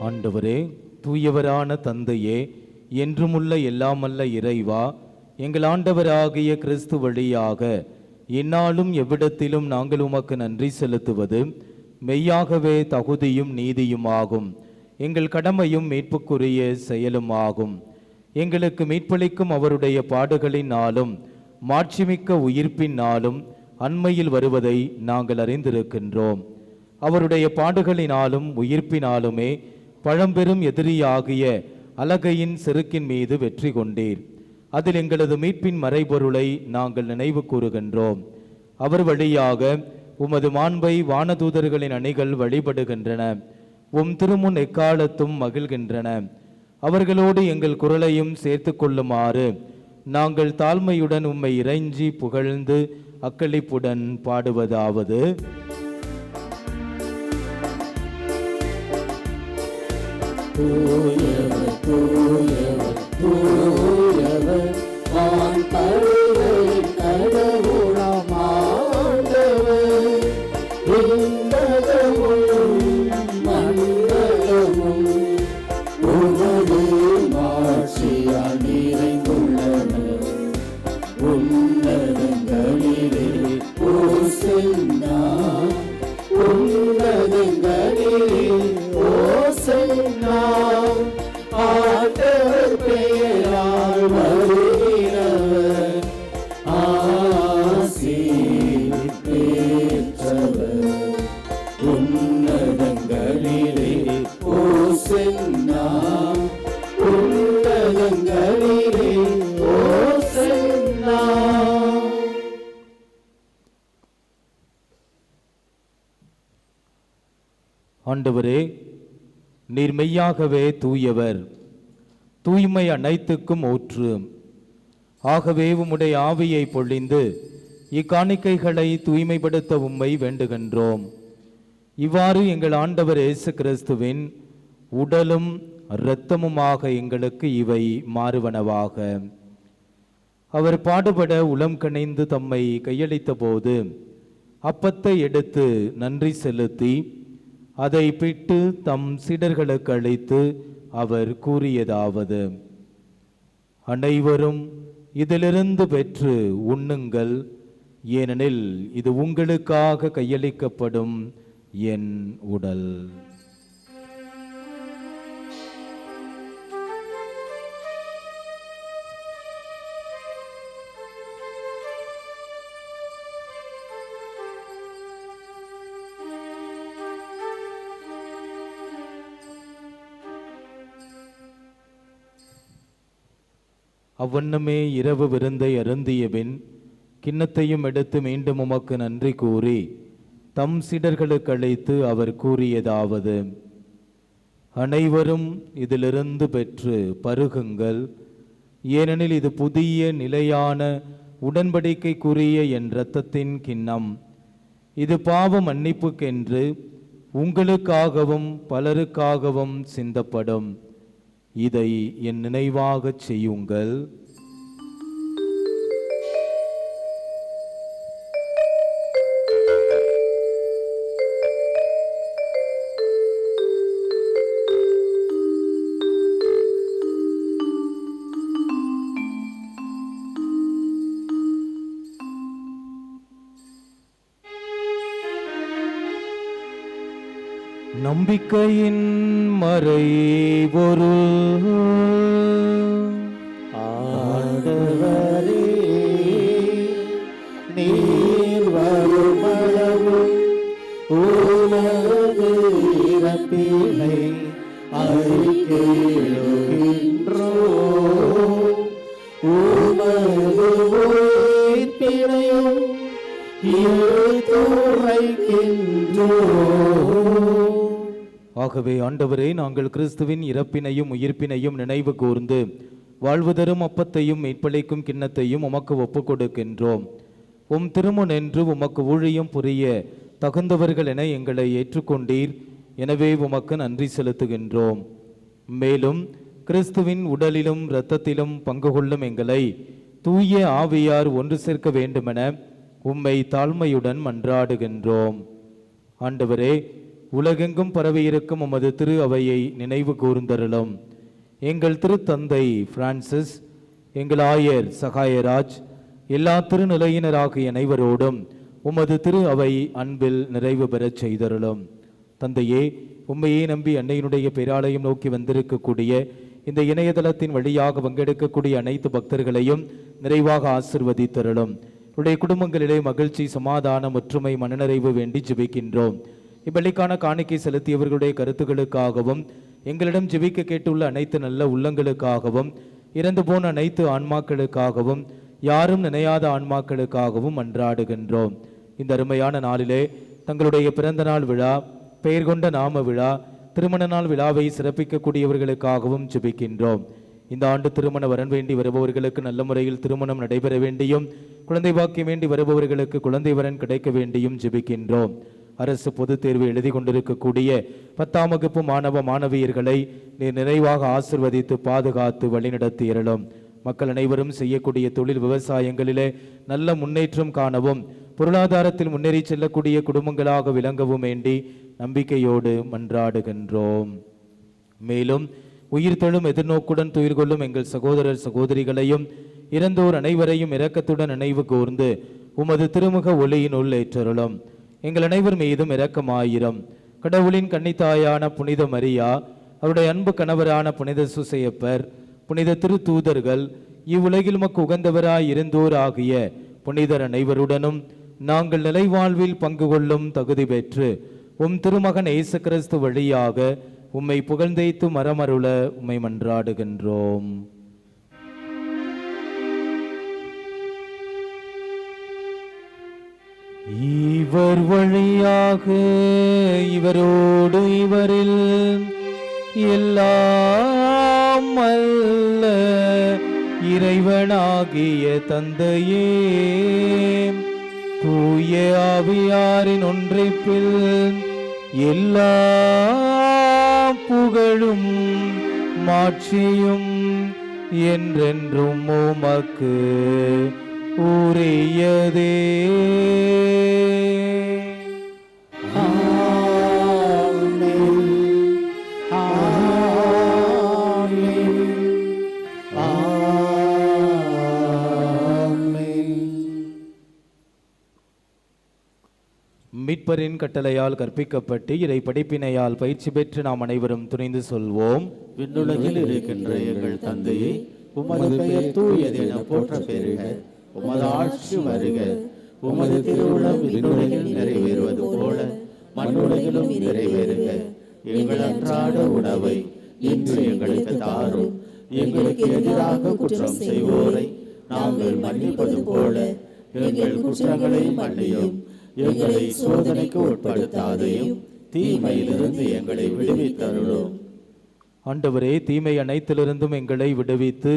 [SPEAKER 3] ஆண்டவரே, தூயவரான தந்தையே, என்றுமுள்ள எல்லாமல்ல இறைவா, எங்கள் ஆண்டவராகிய கிறிஸ்து வழியாக எந்நாளும் எவ்விடத்திலும் நாங்கள் உமக்கு நன்றி செலுத்துவது மெய்யாகவே தகுதியும் நீதியுமாகும். எங்கள் கடமையும் மீட்புக்குரிய செயலும் ஆகும். எங்களுக்கு மீட்பளிக்கும் அவருடைய பாடுகளினாலும் மாட்சிமிக்க உயிர்ப்பினாலும் அண்மையில் வருவதை நாங்கள் அறிந்திருக்கின்றோம். அவருடைய பாடுகளினாலும் உயிர்ப்பினாலுமே பழம்பெரும் எதிரியாகிய அலகையின் செருக்கின் மீது வெற்றி கொண்டீர். அதில் எங்களது மீட்பின் மறைபொருளை நாங்கள் நினைவு கூறுகின்றோம். அவர் வழியாக உமது மாண்பை வானதூதர்களின் அணிகள் வழிபடுகின்றன. உம் திருமுன் எக்காலத்தும் மகிழ்கின்றன. அவர்களோடு எங்கள் குரலையும் சேர்த்து கொள்ளுமாறு நாங்கள் தாழ்மையுடன் உம்மை இறைஞ்சி புகழ்ந்து அக்களிப்புடன் பாடுவதாவது:
[SPEAKER 1] தூயவர் தூயவர் தூயவர் வான்படைகளின் கடவுளாம் ஆண்டவர். விண்ணகமும் மண்டலமும் உமது மாட்சியால் நிறைந்துள்ளன. உன்னதங்களிலே ஓசன்னா, உன்னதங்களிலே ஓசன்னா. ஆண்டவர் பெயரால் வருகிறவர் ஆசி பெற்றவர். உன்னதங்களிலே ஓசன்னா, உன்னதங்களிலே ஓசன்னா.
[SPEAKER 3] ஆண்டவரே, நீர் மெய்யாகவே தூயவர், தூய்மை அனைத்துக்கும் ஊற்று. ஆகவே உம்முடைய ஆவியை பொழிந்து இக்காணிக்கைகளை தூய்மைப்படுத்த உம்மை வேண்டுகின்றோம். இவ்வாறு எங்கள் ஆண்டவர் இயேசு கிறிஸ்துவின் உடலும் இரத்தமுமாக எங்களுக்கு இவை மாறுவனவாக. அவர் பாடுபட உளம் கனிந்து தம்மை கையளித்த போது அப்பத்தை எடுத்து நன்றி செலுத்தி அதை பிட்டு தம் சீடர்களுக்கு அளித்து அவர் கூறியதாவது: அனைவரும் இதிலிருந்து பெற்று உண்ணுங்கள், ஏனெனில் இது உங்களுக்காக கையளிக்கப்படும் என் உடல். அவ்வண்ணமே இரவு விருந்தை அருந்தியபின் கிண்ணத்தையும் எடுத்து மீண்டும் உமக்கு நன்றி கூறி தம் சீடர்களுக்கு அழைத்து அவர் கூறியதாவது: அனைவரும் இதிலிருந்து பெற்று பருகுங்கள், ஏனெனில் இது புதிய நிலையான உடன்படிக்கைக்குரிய என் இரத்தத்தின் கிண்ணம். இது பாவ மன்னிப்புக்கென்று உங்களுக்காகவும் பலருக்காகவும் சிந்தப்படும். இதை என் நினைவாகச் செய்யுங்கள். நம்பிக்கையின் மறைபொருள்.
[SPEAKER 1] ஆண்டவரே, நீர் வருமளவும் உமது இறப்பினை அறிக்கையிடுகின்றோம். உமது உயிர்ப்பினையும் எடுத்துரைக்கின்றோம்.
[SPEAKER 3] ஆகவே ஆண்டவரே, நாங்கள் கிறிஸ்துவின் இறப்பினையும் உயிர்ப்பினையும் நினைவு கூர்ந்து வாழ்வு தரும் அப்பத்தையும் மீட்பளிக்கும் கிண்ணத்தையும் உமக்கு ஒப்புக் கொடுக்கின்றோம். உம் திருமுன் என்று உமக்கு ஊழியம் புரிய தகுந்தவர்கள் என எங்களை ஏற்றுக்கொண்டீர். எனவே உமக்கு நன்றி செலுத்துகின்றோம். மேலும் கிறிஸ்துவின் உடலிலும் இரத்தத்திலும் பங்கு கொள்ளும் எங்களை தூய ஆவியார் ஒன்று சேர்க்க வேண்டுமென உம்மை தாழ்மையுடன் மன்றாடுகின்றோம். ஆண்டவரே, உலகெங்கும் பரவியிருக்கும் உமது திரு அவையை நினைவு கூர்ந்தருளும். எங்கள் திருத்தந்தை பிரான்சிஸ், எங்கள் ஆயர் சகாயராஜ், எல்லா திருநிலையினராகிய அனைவரோடும் உமது திரு அவை அன்பில் நிறைவு பெறச் செய்தருளும். தந்தையே, உம்மையே நம்பி அன்னையினுடைய பேராலயம் நோக்கி வந்திருக்கக்கூடிய இந்த இணையதளத்தின் வழியாக பங்கெடுக்கக்கூடிய அனைத்து பக்தர்களையும் நிறைவாக ஆசிர்வதித்தருளும். உடைய குடும்பங்களிலே மகிழ்ச்சி, சமாதானம், ஒற்றுமை, மனநிறைவு வேண்டி ஜெபிக்கின்றோம். இப்பள்ளிக்கான காணிக்கை செலுத்தியவர்களுடைய கருத்துக்களுக்காகவும் எங்களிடம் ஜெபிக்க கேட்டுள்ள அனைத்து நல்ல உள்ளங்களுக்காகவும் இறந்து போன அனைத்து ஆன்மாக்களுக்காகவும் யாரும் நினையாத ஆன்மாக்களுக்காகவும் மன்றாடுகின்றோம். இந்த அருமையான நாளிலே தங்களுடைய பிறந்த நாள் விழா, பெயர் கொண்ட நாம விழா, திருமண நாள் விழாவை சிறப்பிக்கக்கூடியவர்களுக்காகவும் ஜெபிக்கின்றோம். இந்த ஆண்டு திருமண வரன் வேண்டி வருபவர்களுக்கு நல்ல முறையில் திருமணம் நடைபெற வேண்டியும், குழந்தை பாக்கியம் வேண்டி வருபவர்களுக்கு குழந்தை வரன் கிடைக்க வேண்டியும் ஜெபிக்கின்றோம். அரசு பொதுத் தேர்வு எழுதி கொண்டிருக்கக்கூடிய 10ஆம் வகுப்பு மாணவ மாணவியர்களை நீர் நிறைவாக ஆசிர்வதித்து பாதுகாத்து வழிநடத்தி அருளும். மக்கள் அனைவரும் செய்யக்கூடிய தொழில் விவசாயங்களிலே நல்ல முன்னேற்றம் காணவும், பொருளாதாரத்தில் முன்னேறி செல்லக்கூடிய குடும்பங்களாக விளங்கவும் வேண்டி நம்பிக்கையோடு மன்றாடுகின்றோம். மேலும் உயிர்த்தெழும் எதிர்நோக்குடன் துயிர் கொள்ளும் எங்கள் சகோதரர் சகோதரிகளையும் இறந்தோர் அனைவரையும் இரக்கத்துடன் நினைவு கூர்ந்து உமது திருமுக ஒளியினுள் ஏற்றருளும். எங்கள் அனைவர் மீதும் இரக்கமாயிரம். கடவுளின் கன்னித்தாயான புனித மரியா, அவருடைய அன்பு கணவரான புனித சூசையப்பர், புனித திருத்தூதர்கள், இவ்வுலகில் உமக்கு உகந்தவராய் இருந்தோர் ஆகிய புனிதர் அனைவருடனும் நாங்கள் நிலைவாழ்வில் பங்கு கொள்ளும் தகுதி பெற்று உம் திருமகன் இயேசு கிறிஸ்து வழியாக உம்மை புகழ்ந்தேத்து மரமருள உம்மை மன்றாடுகின்றோம். இவர் வழியாக இவரோடு இவரில் எல்லாம் அல்ல இறைவனாகிய தந்தையே, தூய ஆவியாரின் ஒன்றைப்பில் எல்லா புகழும் மாட்சியும் என்றென்றும் உமக்கு உரியதே. மீட்பரின் கட்டளையால் கற்பிக்கப்பட்டு இறை படிப்பினையால் பயிற்சி பெற்று நாம் அனைவரும் துணிந்து சொல்வோம்.
[SPEAKER 1] விண்ணுலகில் இருக்கின்ற எங்கள் தந்தையே, உமது பெயர் தூயதென போற்ற பெறுக. உமது ஆட்சி வருக. உமது திருவுளம் விண்ணுலகில் நிறைவேறுவது போல மண்ணுலகிலும் நிறைவேறுக. எங்கள் அன்றாட உணவை இன்று எங்களுக்கு தாரும். எங்களுக்கு எதிராக குற்றம் செய்வோரை நாங்கள் மன்னிப்பது போல எங்கள் குற்றங்களை மன்னியும். எங்களை சோதனைக்கு உட்படுத்தாதையும் தீமையிலிருந்து எங்களை விடுவித்தருளும்.
[SPEAKER 3] ஆண்டவரே, தீமை அனைத்திலிருந்தும் எங்களை விடுவித்து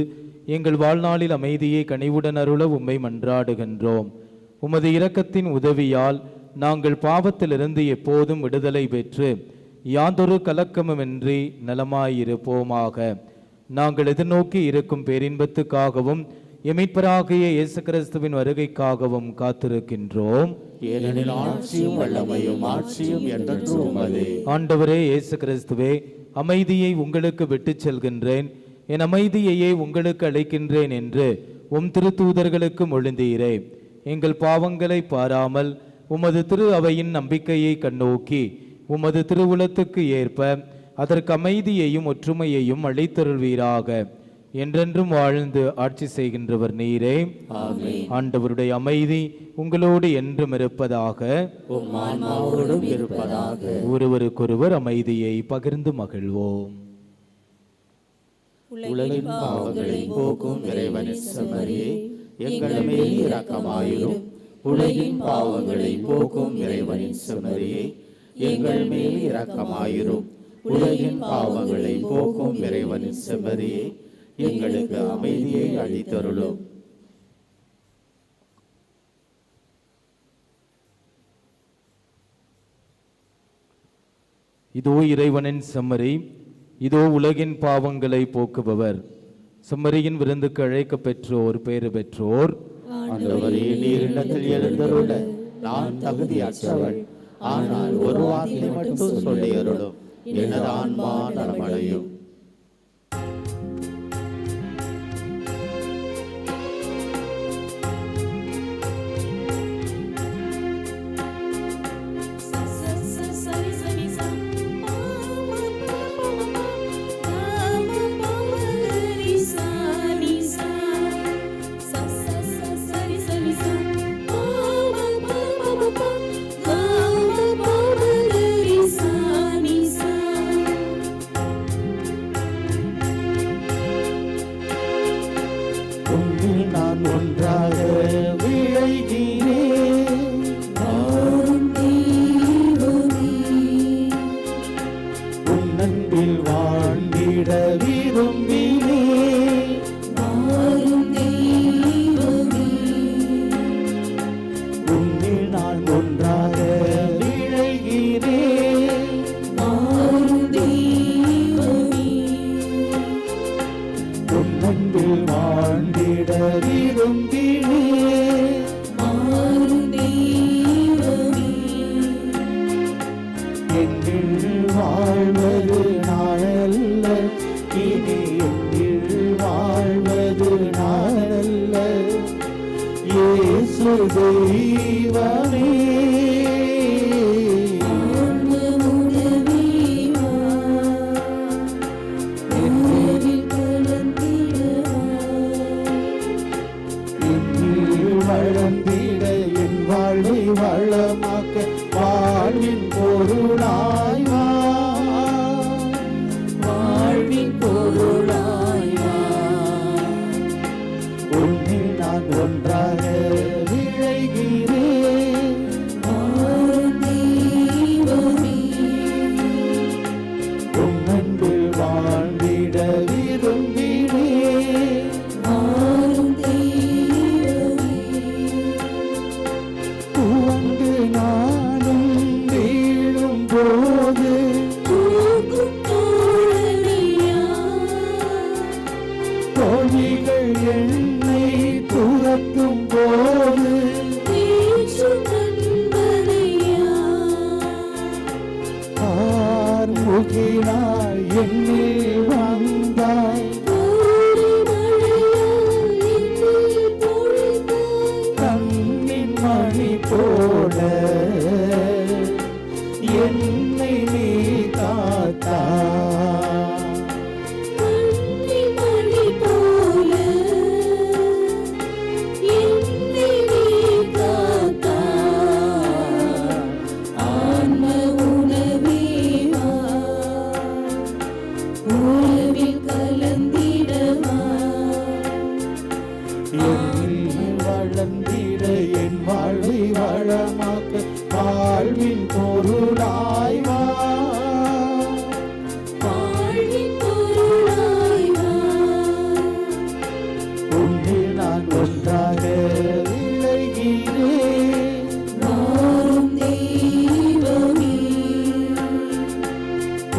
[SPEAKER 3] எங்கள் வாழ்நாளில் அமைதியை கனிவுடன் அருள உம்மை மன்றாடுகின்றோம். உமது இரக்கத்தின் உதவியால் நாங்கள் பாவத்திலிருந்து எப்போதும் விடுதலை பெற்று யாதொரு கலக்கமுமின்றி நலமாயிருப்போமாக. நாங்கள் எதிர்நோக்கி இருக்கும் பேரின்பத்துக்காகவும் எமீட்பராகிய இயேசு கிறிஸ்துவின் வருகைக்காகவும் காத்திருக்கின்றோம்.
[SPEAKER 1] ஏனெனில் ஆட்சியும் வல்லமையும் மாட்சியும் என்றென்றும் உமதே.
[SPEAKER 3] ஆண்டவரே இயேசு கிறிஸ்துவே, அமைதியை உங்களுக்கு விட்டுச் செல்கின்றேன், என் அமைதியையே உங்களுக்கு அளிக்கின்றேன் என்று உம் திருத்தூதர்களுக்கு மொழிந்தீரே. எங்கள் பாவங்களை பாராமல் உமது திரு அவையின் நம்பிக்கையை கண்ணோக்கி உமது திருவுளத்துக்கு ஏற்ப அதற்கு அமைதியையும் ஒற்றுமையையும் அளித்தருள்வீராக. என்றென்றும் வாழ்ந்து ஆட்சி செய்கின்றவர் நீரே. ஆண்டவருடைய அமைதி உங்களோடு என்றும் இருப்பதாக. ஒருவருக்கொருவர் அமைதியை பகிர்ந்து மகிழ்வோம்.
[SPEAKER 1] உலகின் பாவங்களை போக்கும் இறைவனின் செம்மறியே, எங்கள் மேல் இரக்கமாயிரும். உலகின் பாவங்களை போக்கும் இறைவனின் செம்மறியே, எங்கள் மேல் இரக்கமாயிரும். உலகின் பாவங்களை போக்கும் இறைவனின் செம்மறியே, எங்களுக்கு அமைதியை அளித்தருளும்.
[SPEAKER 3] இதோ இறைவனின் செம்மறி, இதோ உலகின் பாவங்களை போக்குபவர். செம்மறியின் விருந்துக்கு அழைக்க பெற்றோர் பேறு பெற்றோர்.
[SPEAKER 1] ஆண்டவரே, நீர் இல்லத்தில் எழுந்தருள நான் தகுதியற்றவள். ஆனால் ஒரு வார்த்தை மட்டும் சொல்லி அருளும், எனது ஆன்மா நலமடையும். நான் ஒன்றாக விளைகிறேன், உன் அன்பில் வாழ்ந்திட விரும்பினேன். இயேசு தெய்வமே வளர்ந்திட என் வாழ்வை வளமாக்க வாழ்வின் பொருளாய் வா, வாழ்வின் பொருளாய் வா. உன்னில் நான் ஒன்றாக விளைகிறேன், உன் அன்பில் வாழ்ந்திட விரும்பினேன். உவந்து நானும் வீழும் போது தோழிகள் என்னை துரத்தும் போது ஆர்முகிலாய் என்னில் வந்தாய், கண்ணின் மணி போல என்னை நீ காத்தாய். என்னில் வளர்ந்திட என் வாழ்வை வளமாக்க வாழ்வின் பொருளாய் வா, உன்னில் நான் ஒன்றாக விளைகிறேன்.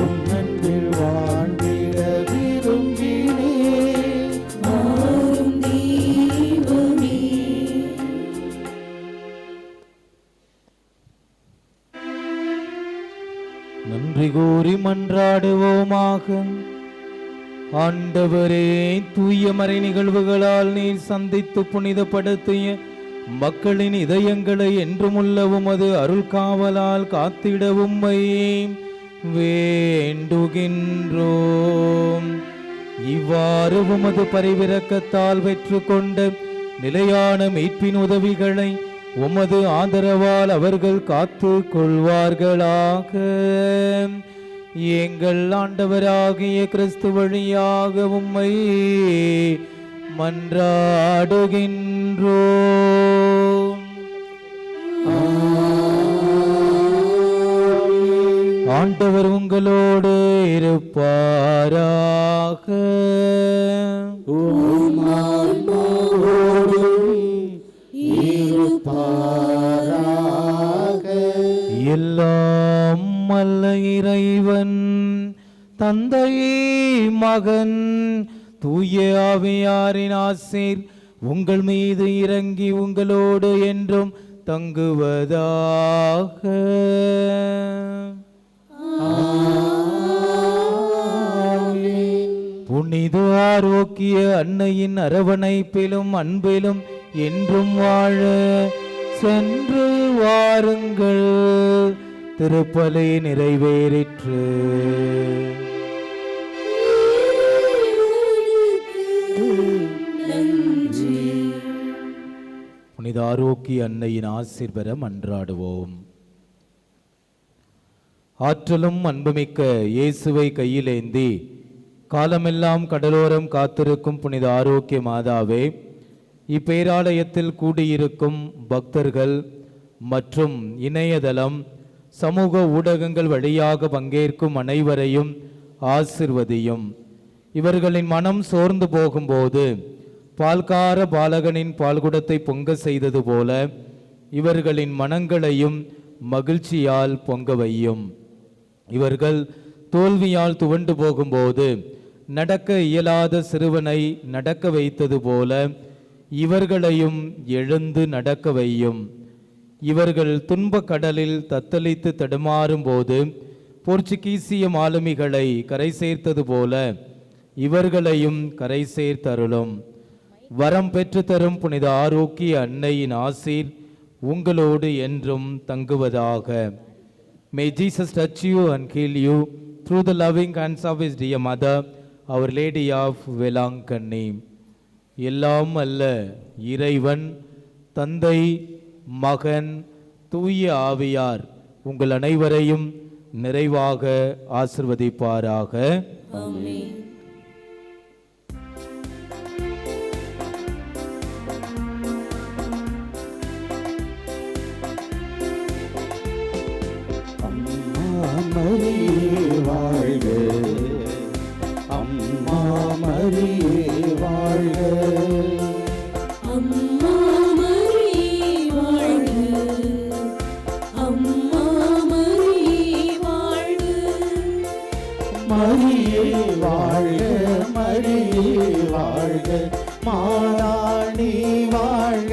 [SPEAKER 1] உன் அன்பில் வாழ்ந்திட விரும்பினேன்.
[SPEAKER 3] நன்றி கூறி மன்றாடுவோமாக. ஆண்டவரே, தூய மறை நிகழ்வுகளால் நீர் சந்தித்து புனிதப்படுத்திய மக்களின் இதயங்களை என்றும் உள்ள உமது அருள் காவலால் காத்திட உம்மை வேண்டுகின்றோம். இவ்வாறு உமது பரிவிரக்கத்தால் வெற்று கொண்ட நிலையான மீட்பின் உதவிகளை உமது ஆதரவால் அவர்கள் காத்து கொள்வார்களாக. எங்கள் ஆண்டவராகிய கிறிஸ்து வழியாக உம்மை மன்றாடுகின்றோம். ஆண்டவர் உங்களோடு இருப்பாராக. எல்லாம் வல்ல இறைவன் தந்தை மகன் தூய ஆவியாரின் ஆசீர் உங்கள் மீது இறங்கி உங்களோடு என்றும் தங்குவதாக. புனித ஆரோக்கிய அன்னையின் அரவணைப்பிலும் அன்பிலும் என்றும் வாழ சென்று வாருங்கள். திருப்பலி நிறைவேறிற்று. புனித ஆரோக்கிய அன்னையின் ஆசீர் பெற மன்றாடுவோம். ஆற்றலும் அன்புமிக்க இயேசுவை கையிலேந்தி காலமெல்லாம் கடலோரம் காத்திருக்கும் புனித ஆரோக்கிய மாதாவே, இப்பேராலயத்தில் கூடியிருக்கும் பக்தர்கள் மற்றும் இணையதளம் சமூக ஊடகங்கள் வழியாக பங்கேற்கும் அனைவரையும் ஆசிர்வதியும். இவர்களின் மனம் சோர்ந்து போகும்போது பால்கார பாலகனின் பால்குடத்தை பொங்க செய்தது போல இவர்களின் மனங்களையும் மகிழ்ச்சியால் பொங்க வையும். இவர்கள் தோல்வியால் துவண்டு போகும்போது நடக்க இயலாத சிறுவனை நடக்க வைத்தது போல இவர்களையும் எழுந்து நடக்க வையும். இவர்கள் துன்ப கடலில் தத்தளித்து தடுமாறும் போது போர்ச்சுகீசிய மாலுமிகளை கரை சேர்த்தது போல இவர்களையும் கரை சேர்த்தருளும். வரம் பெற்று தரும் புனித ஆரோக்கிய அன்னையின் ஆசீர் உங்களோடு என்றும் தங்குவதாக. May Jesus touch you and heal you through the loving hands of his dear mother, Our Lady of Velankanni. எல்லாம் அல்ல இறைவன் தந்தை மகன் தூய ஆவியார் உங்கள் அனைவரையும் நிறைவாக ஆசிர்வதிப்பாராக.
[SPEAKER 2] ஆமென்.
[SPEAKER 1] மரியே வாழ்க, அம்மா மரியே வாழ்க,
[SPEAKER 2] அம்மா மரியே வாழ்க, அம்மா மரியே வாழ்க,
[SPEAKER 1] மரியே வாழ்க, மரியே வாழ்க, மாதாணி வாழ்க,